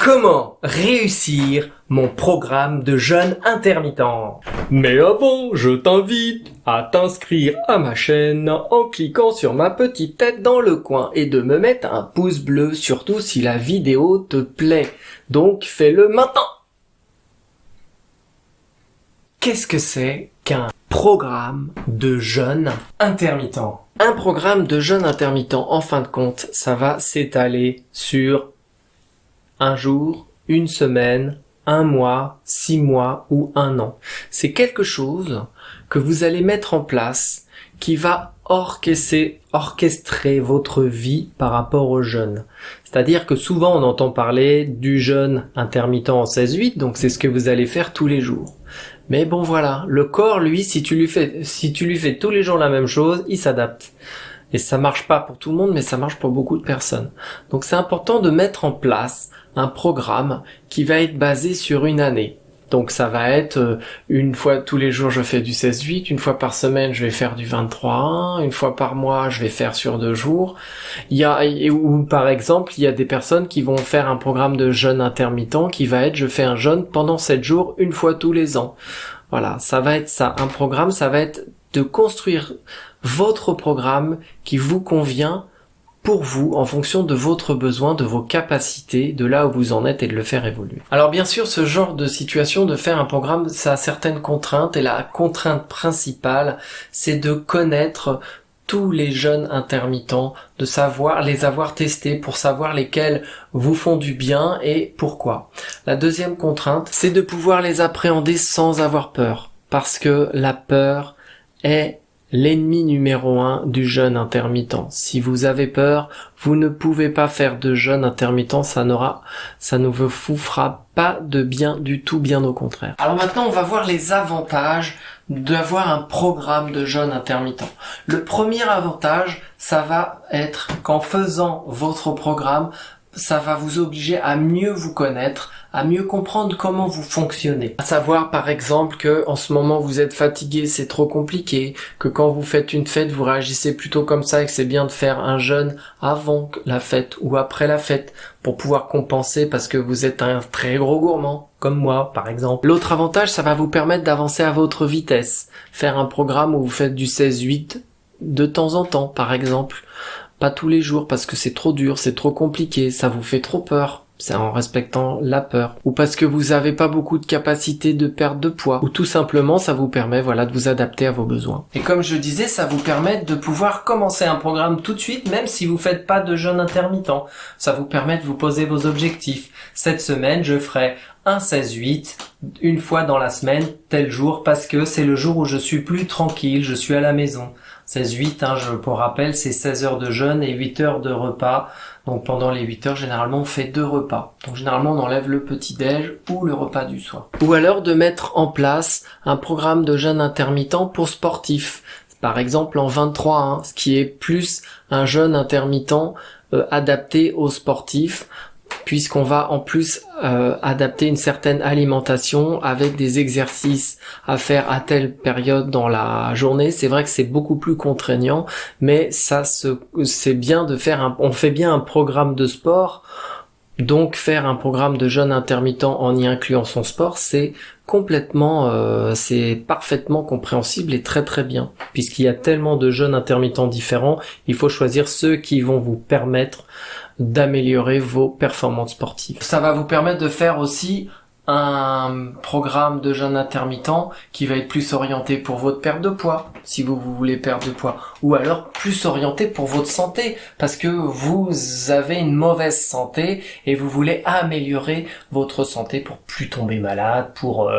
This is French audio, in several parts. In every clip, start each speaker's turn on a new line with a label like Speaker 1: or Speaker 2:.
Speaker 1: Comment réussir mon programme de jeûne intermittent?
Speaker 2: Mais avant, je t'invite à t'inscrire à ma chaîne en cliquant sur ma petite tête
Speaker 1: Dans le coin et de me mettre un pouce bleu, surtout si la vidéo te plaît. Donc fais-le maintenant. Qu'est-ce que c'est qu'un programme de jeûne intermittent? Un programme de jeûne intermittent, en fin de compte, ça va s'étaler sur un jour, une semaine, un mois, 6 mois ou un an. C'est quelque chose que vous allez mettre en place qui va orchestrer votre vie par rapport au jeûne. C'est-à-dire que souvent on entend parler du jeûne intermittent en 16-8, donc c'est ce que vous allez faire tous les jours. Mais bon voilà, le corps lui, si tu lui fais tous les jours la même chose, il s'adapte. Et ça marche pas pour tout le monde, mais ça marche pour beaucoup de personnes. Donc c'est important de mettre en place un programme qui va être basé sur une année. Donc ça va être une fois tous les jours je fais du 16-8, une fois par semaine je vais faire du 23-1, une fois par mois je vais faire sur 2 jours. Ou par exemple, il y a des personnes qui vont faire un programme de jeûne intermittent qui va être je fais un jeûne pendant 7 jours une fois tous les ans. Voilà, ça va être ça. Un programme, ça va être de construire votre programme qui vous convient pour vous, en fonction de votre besoin, de vos capacités, de là où vous en êtes et de le faire évoluer. Alors bien sûr, ce genre de situation, de faire un programme, ça a certaines contraintes et la contrainte principale, c'est de connaître tous les jeûnes intermittents, de savoir les avoir testés pour savoir lesquels vous font du bien et pourquoi. La deuxième contrainte, c'est de pouvoir les appréhender sans avoir peur, parce que la peur est l'ennemi numéro 1 du jeûne intermittent. Si vous avez peur, vous ne pouvez pas faire de jeûne intermittent, ça ne vous fera pas de bien du tout, bien au contraire. Alors maintenant, on va voir les avantages d'avoir un programme de jeûne intermittent. Le premier avantage, ça va être qu'en faisant votre programme, ça va vous obliger à mieux vous connaître, à mieux comprendre comment vous fonctionnez. À savoir par exemple que en ce moment vous êtes fatigué, c'est trop compliqué, que quand vous faites une fête, vous réagissez plutôt comme ça et que c'est bien de faire un jeûne avant la fête ou après la fête pour pouvoir compenser parce que vous êtes un très gros gourmand, comme moi par exemple. L'autre avantage, ça va vous permettre d'avancer à votre vitesse. Faire un programme où vous faites du 16-8 de temps en temps par exemple. Pas tous les jours parce que c'est trop dur, c'est trop compliqué, ça vous fait trop peur. C'est en respectant la peur. Ou parce que vous avez pas beaucoup de capacité de perte de poids. Ou tout simplement, ça vous permet, de vous adapter à vos besoins. Et comme je disais, ça vous permet de pouvoir commencer un programme tout de suite, même si vous faites pas de jeûne intermittent. Ça vous permet de vous poser vos objectifs. Cette semaine, je ferai un 16-8, une fois dans la semaine, tel jour, parce que c'est le jour où je suis plus tranquille, je suis à la maison. 16-8, pour rappel, c'est 16 heures de jeûne et 8 heures de repas. Donc pendant les 8 heures, généralement, on fait 2 repas. Donc généralement, on enlève le petit-déj ou le repas du soir. Ou alors de mettre en place un programme de jeûne intermittent pour sportifs. Par exemple, en 23-1, ce qui est plus un jeûne intermittent adapté aux sportifs, puisqu'on va en plus adapter une certaine alimentation avec des exercices à faire à telle période dans la journée. C'est vrai que c'est beaucoup plus contraignant, mais c'est bien de faire on fait bien un programme de sport. Donc faire un programme de jeûne intermittent en y incluant son sport, c'est parfaitement compréhensible et très très bien. Puisqu'il y a tellement de jeûnes intermittents différents, il faut choisir ceux qui vont vous permettre d'améliorer vos performances sportives. Ça va vous permettre de faire aussi un programme de jeûne intermittent qui va être plus orienté pour votre perte de poids, si vous voulez perdre de poids, ou alors plus orienté pour votre santé, parce que vous avez une mauvaise santé et vous voulez améliorer votre santé pour plus tomber malade, pour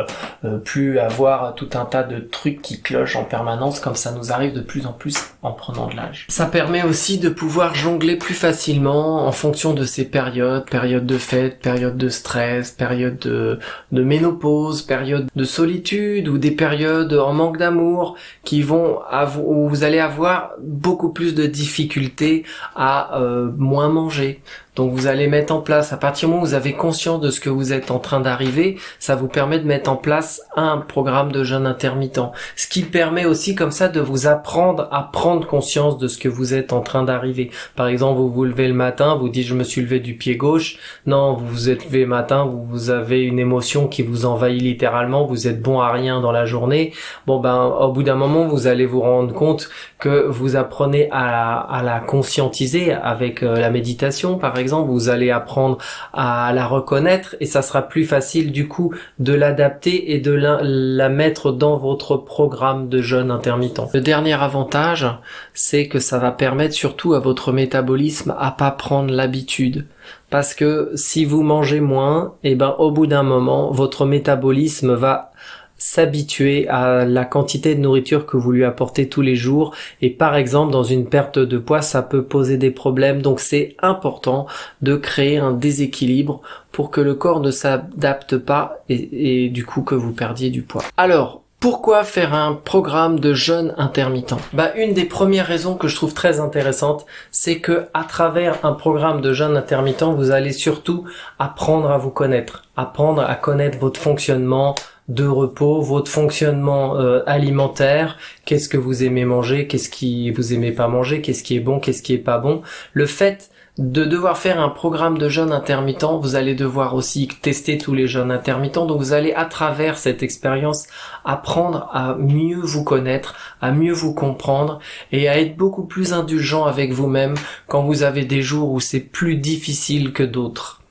Speaker 1: plus avoir tout un tas de trucs qui clochent en permanence, comme ça nous arrive de plus en plus en prenant de l'âge. Ça permet aussi de pouvoir jongler plus facilement en fonction de ces périodes de fête, période de stress, période de ménopause, période de solitude ou des périodes en manque d'amour où vous allez avoir beaucoup plus de difficultés à moins manger. Donc vous allez mettre en place, à partir du moment où vous avez conscience de ce que vous êtes en train d'arriver, ça vous permet de mettre en place un programme de jeûne intermittent. Ce qui permet aussi comme ça de vous apprendre à prendre conscience de ce que vous êtes en train d'arriver. Par exemple, vous vous levez le matin, vous dites je me suis levé du pied gauche. Non, vous vous êtes levé le matin, vous avez une émotion qui vous envahit littéralement, vous êtes bon à rien dans la journée. Bon au bout d'un moment, vous allez vous rendre compte que vous apprenez à la conscientiser avec la méditation par exemple, vous allez apprendre à la reconnaître et ça sera plus facile du coup de l'adapter et de la mettre dans votre programme de jeûne intermittent. Le dernier avantage, c'est que ça va permettre surtout à votre métabolisme à pas prendre l'habitude. Parce que si vous mangez moins, au bout d'un moment, votre métabolisme va s'habituer à la quantité de nourriture que vous lui apportez tous les jours et par exemple dans une perte de poids ça peut poser des problèmes, donc c'est important de créer un déséquilibre pour que le corps ne s'adapte pas et du coup que vous perdiez du poids. Alors pourquoi faire un programme de jeûne intermittent? Une des premières raisons que je trouve très intéressante, c'est que à travers un programme de jeûne intermittent, vous allez surtout apprendre à vous connaître, apprendre à connaître votre fonctionnement de repos, votre fonctionnement alimentaire, qu'est-ce que vous aimez manger, qu'est-ce qui vous aimez pas manger, qu'est-ce qui est bon, qu'est-ce qui est pas bon. Le fait de devoir faire un programme de jeûne intermittent, vous allez devoir aussi tester tous les jeûnes intermittents, donc vous allez à travers cette expérience apprendre à mieux vous connaître, à mieux vous comprendre et à être beaucoup plus indulgent avec vous-même quand vous avez des jours où c'est plus difficile que d'autres.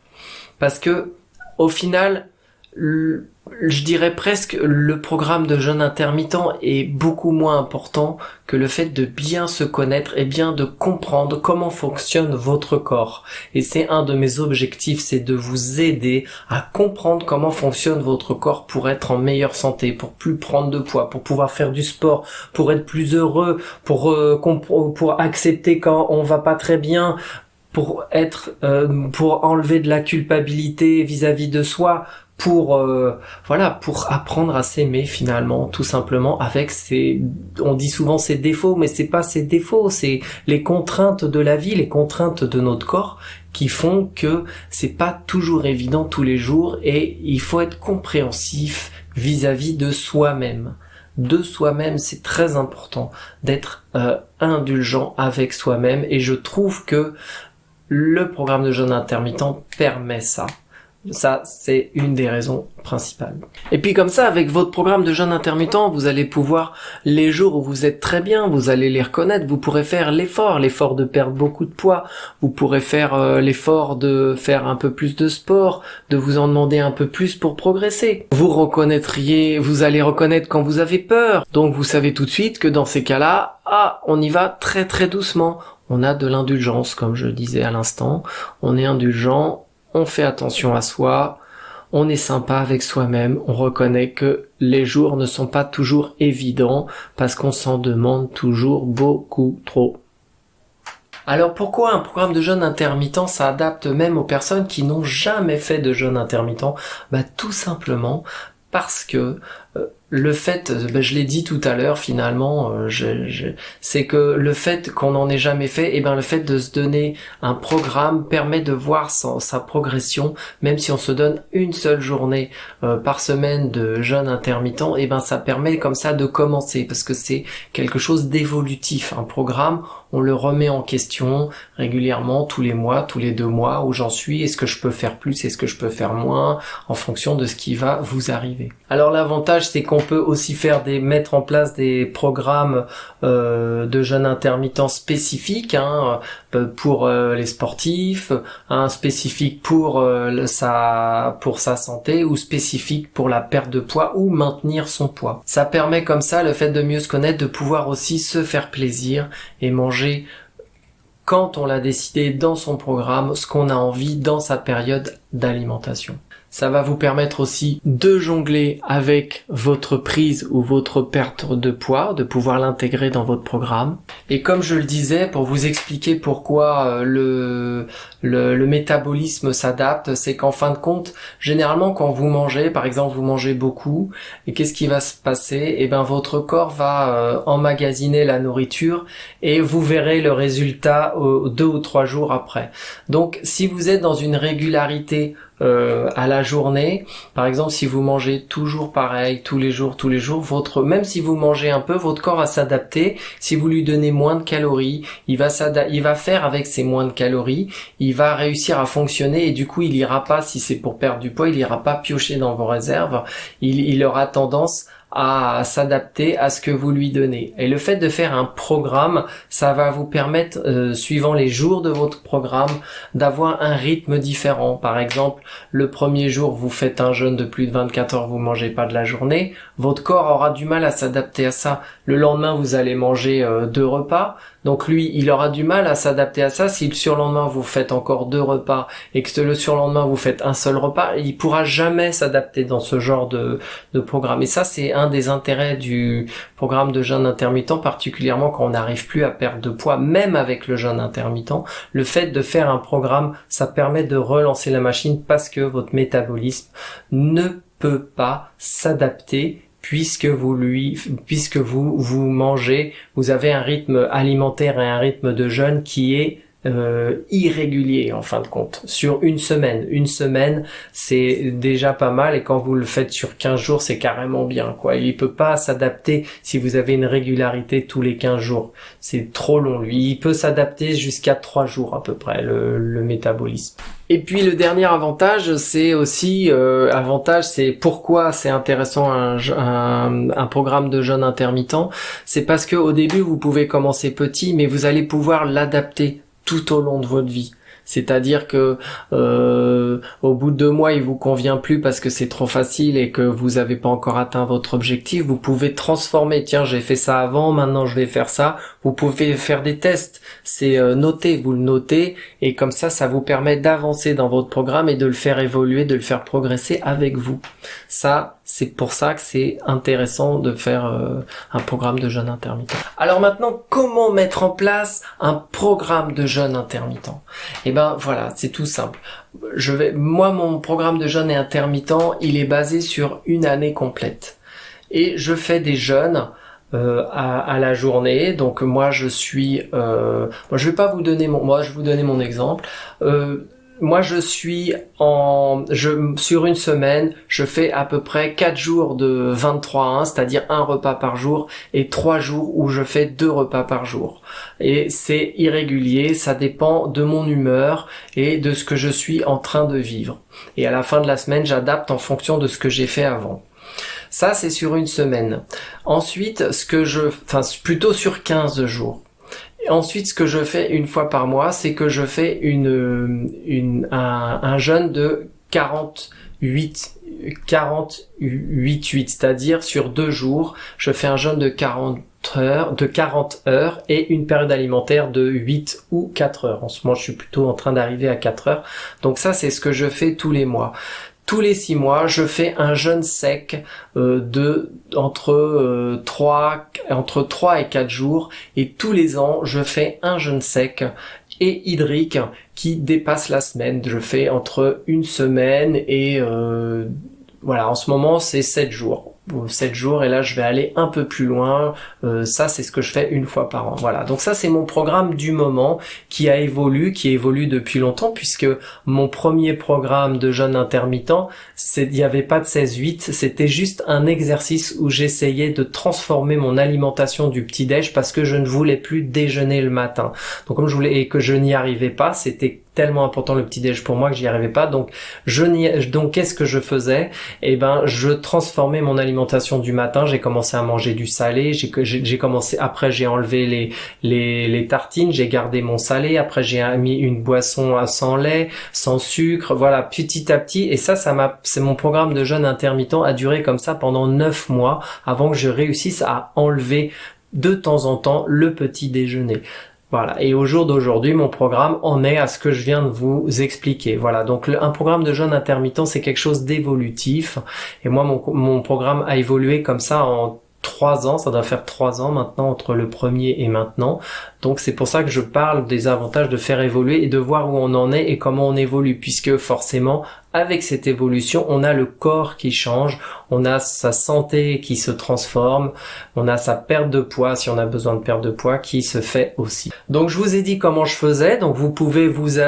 Speaker 1: Parce que au final, je dirais presque le programme de jeûne intermittent est beaucoup moins important que le fait de bien se connaître et bien de comprendre comment fonctionne votre corps. Et c'est un de mes objectifs, c'est de vous aider à comprendre comment fonctionne votre corps pour être en meilleure santé, pour plus prendre de poids, pour pouvoir faire du sport, pour être plus heureux, pour accepter quand on va pas très bien, pour enlever de la culpabilité vis-à-vis de soi, pour apprendre à s'aimer finalement, tout simplement avec on dit souvent ses défauts, mais c'est pas ses défauts, c'est les contraintes de la vie, les contraintes de notre corps qui font que c'est pas toujours évident tous les jours et il faut être compréhensif vis-à-vis de soi-même. De soi-même, c'est très important d'être indulgent avec soi-même et je trouve que le programme de jeûne intermittent permet ça. Ça, c'est une des raisons principales. Et puis comme ça, avec votre programme de jeûne intermittent, vous allez pouvoir, les jours où vous êtes très bien, vous allez les reconnaître, vous pourrez faire l'effort de perdre beaucoup de poids, vous pourrez faire l'effort de faire un peu plus de sport, de vous en demander un peu plus pour progresser. Vous allez reconnaître quand vous avez peur. Donc vous savez tout de suite que dans ces cas-là, on y va très très doucement. On a de l'indulgence, comme je disais à l'instant. On est indulgent. On fait attention à soi, on est sympa avec soi-même, on reconnaît que les jours ne sont pas toujours évidents parce qu'on s'en demande toujours beaucoup trop. Alors pourquoi un programme de jeûne intermittent s'adapte même aux personnes qui n'ont jamais fait de jeûne intermittent? Tout simplement parce que le fait, je l'ai dit tout à l'heure finalement, c'est que le fait qu'on n'en ait jamais fait, le fait de se donner un programme permet de voir sa progression, même si on se donne une seule journée par semaine de jeûne intermittent, ça permet comme ça de commencer, parce que c'est quelque chose d'évolutif. Un programme, on le remet en question régulièrement, tous les mois, tous les 2 mois, où j'en suis, est-ce que je peux faire plus, est-ce que je peux faire moins, en fonction de ce qui va vous arriver. Alors l'avantage, c'est qu'on peut aussi mettre en place des programmes de jeûne intermittent spécifiques pour les sportifs, spécifique pour sa santé ou spécifique pour la perte de poids ou maintenir son poids. Ça permet comme ça, le fait de mieux se connaître, de pouvoir aussi se faire plaisir et manger quand on l'a décidé dans son programme, ce qu'on a envie dans sa période d'alimentation. Ça va vous permettre aussi de jongler avec votre prise ou votre perte de poids, de pouvoir l'intégrer dans votre programme. Et comme je le disais, pour vous expliquer pourquoi le métabolisme s'adapte, c'est qu'en fin de compte, généralement quand vous mangez, par exemple vous mangez beaucoup, et qu'est-ce qui va se passer? Eh ben votre corps va emmagasiner la nourriture et vous verrez le résultat 2 ou 3 jours après. Donc si vous êtes dans une régularité à la journée, par exemple si vous mangez toujours pareil tous les jours, même si vous mangez un peu, votre corps va s'adapter. Si vous lui donnez moins de calories, il va faire avec ces moins de calories, il va réussir à fonctionner et du coup il ira pas, si c'est pour perdre du poids, il ira pas piocher dans vos réserves, il aura tendance à s'adapter à ce que vous lui donnez. Et le fait de faire un programme, ça va vous permettre, suivant les jours de votre programme, d'avoir un rythme différent. Par exemple, le premier jour, vous faites un jeûne de plus de 24 heures, vous mangez pas de la journée, votre corps aura du mal à s'adapter à ça. Le lendemain, vous allez manger 2 repas, donc lui, il aura du mal à s'adapter à ça. Si le surlendemain, vous faites encore 2 repas et que le surlendemain, vous faites un seul repas, il pourra jamais s'adapter dans ce genre de programme. Et ça, c'est un des intérêts du programme de jeûne intermittent, particulièrement quand on n'arrive plus à perdre de poids, même avec le jeûne intermittent. Le fait de faire un programme, ça permet de relancer la machine parce que votre métabolisme ne peut pas s'adapter puisque vous mangez, vous avez un rythme alimentaire et un rythme de jeûne qui est irrégulier en fin de compte. Sur une semaine, c'est déjà pas mal, et quand vous le faites sur 15 jours, c'est carrément bien, quoi. Il peut pas s'adapter si vous avez une régularité tous les 15 jours. C'est trop long, lui. Il peut s'adapter jusqu'à 3 jours à peu près, le métabolisme. Et puis le dernier avantage, c'est aussi c'est pourquoi c'est intéressant un programme de jeûne intermittent. C'est parce que au début vous pouvez commencer petit, mais vous allez pouvoir l'adapter tout au long de votre vie. C'est-à-dire que au bout de 2 mois, il vous convient plus parce que c'est trop facile et que vous avez pas encore atteint votre objectif. Vous pouvez transformer. Tiens, j'ai fait ça avant, maintenant je vais faire ça. Vous pouvez faire des tests. C'est noter, vous le notez, et comme ça vous permet d'avancer dans votre programme et de le faire évoluer, de le faire progresser avec vous. Ça, c'est pour ça que c'est intéressant de faire un programme de jeûne intermittent. Alors maintenant, comment mettre en place un programme de jeûne intermittent? Eh ben voilà, c'est tout simple. Mon programme de jeûne intermittent, il est basé sur une année complète. Et je fais des jeûnes à la journée. Donc moi je vais pas vous donner je vais vous donner mon exemple. Moi sur une semaine, je fais à peu près 4 jours de 23-1, c'est-à-dire un repas par jour, et 3 jours où je fais 2 repas par jour. Et c'est irrégulier, ça dépend de mon humeur et de ce que je suis en train de vivre. Et à la fin de la semaine, j'adapte en fonction de ce que j'ai fait avant. Ça, c'est sur une semaine. Ensuite, plutôt sur 15 jours. Ensuite, ce que je fais une fois par mois, c'est que je fais un jeûne de 48-8, c'est-à-dire sur 2 jours, je fais un jeûne de 40 heures et une période alimentaire de 8 ou 4 heures. En ce moment, je suis plutôt en train d'arriver à 4 heures. Donc ça, c'est ce que je fais tous les mois. Tous les 6 mois, je fais un jeûne sec entre 3 et 4 jours, et tous les ans, je fais un jeûne sec et hydrique qui dépasse la semaine. Je fais entre une semaine et en ce moment, c'est 7 jours. 7 jours, et là je vais aller un peu plus loin. Ça, c'est ce que je fais une fois par an. Voilà, donc ça c'est mon programme du moment qui évolue depuis longtemps, puisque mon premier programme de jeûne intermittent, il n'y avait pas de 16-8, c'était juste un exercice où j'essayais de transformer mon alimentation du petit-déj parce que je ne voulais plus déjeuner le matin. Donc comme je voulais et que je n'y arrivais pas, c'était tellement important le petit-déj pour moi que j'y arrivais pas. Donc qu'est-ce que je faisais? Eh ben, je transformais mon alimentation du matin. J'ai commencé à manger du salé. Après j'ai enlevé les tartines. J'ai gardé mon salé. Après j'ai mis une boisson sans lait, sans sucre. Voilà, petit à petit. Et c'est mon programme de jeûne intermittent a duré comme ça pendant 9 mois avant que je réussisse à enlever de temps en temps le petit déjeuner. Voilà. Et au jour d'aujourd'hui, mon programme en est à ce que je viens de vous expliquer. Voilà. Donc, un programme de jeûne intermittent, c'est quelque chose d'évolutif. Et moi, mon programme a évolué comme ça en 3 ans. Ça doit faire 3 ans maintenant entre le premier et maintenant. Donc, c'est pour ça que je parle des avantages de faire évoluer et de voir où on en est et comment on évolue. Puisque forcément, avec cette évolution, on a le corps qui change, on a sa santé qui se transforme, on a sa perte de poids, si on a besoin de perte de poids, qui se fait aussi. Donc je vous ai dit comment je faisais, donc vous pouvez vous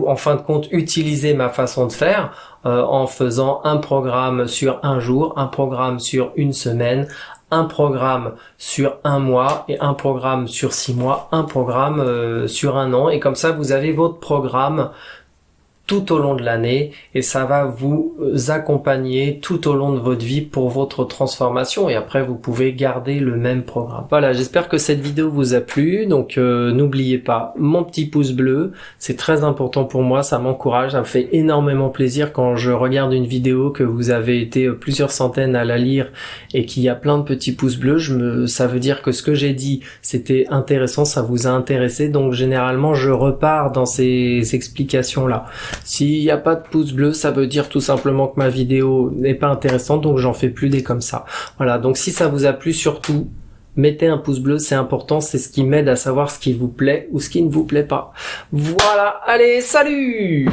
Speaker 1: en fin de compte utiliser ma façon de faire en faisant un programme sur un jour, un programme sur une semaine, un programme sur un mois et un programme sur 6 mois, un programme sur un an, et comme ça vous avez votre programme tout au long de l'année et ça va vous accompagner tout au long de votre vie pour votre transformation, et après vous pouvez garder le même programme. Voilà, j'espère que cette vidéo vous a plu, donc n'oubliez pas mon petit pouce bleu, c'est très important pour moi, ça m'encourage, ça me fait énormément plaisir quand je regarde une vidéo que vous avez été plusieurs centaines à la lire et qu'il y a plein de petits pouces bleus. Ça veut dire que ce que j'ai dit c'était intéressant, ça vous a intéressé, donc généralement je repars dans ces explications là. S'il n'y a pas de pouce bleu, ça veut dire tout simplement que ma vidéo n'est pas intéressante, donc j'en fais plus des comme ça. Voilà, donc si ça vous a plu, surtout, mettez un pouce bleu, c'est important, c'est ce qui m'aide à savoir ce qui vous plaît ou ce qui ne vous plaît pas. Voilà, allez, salut!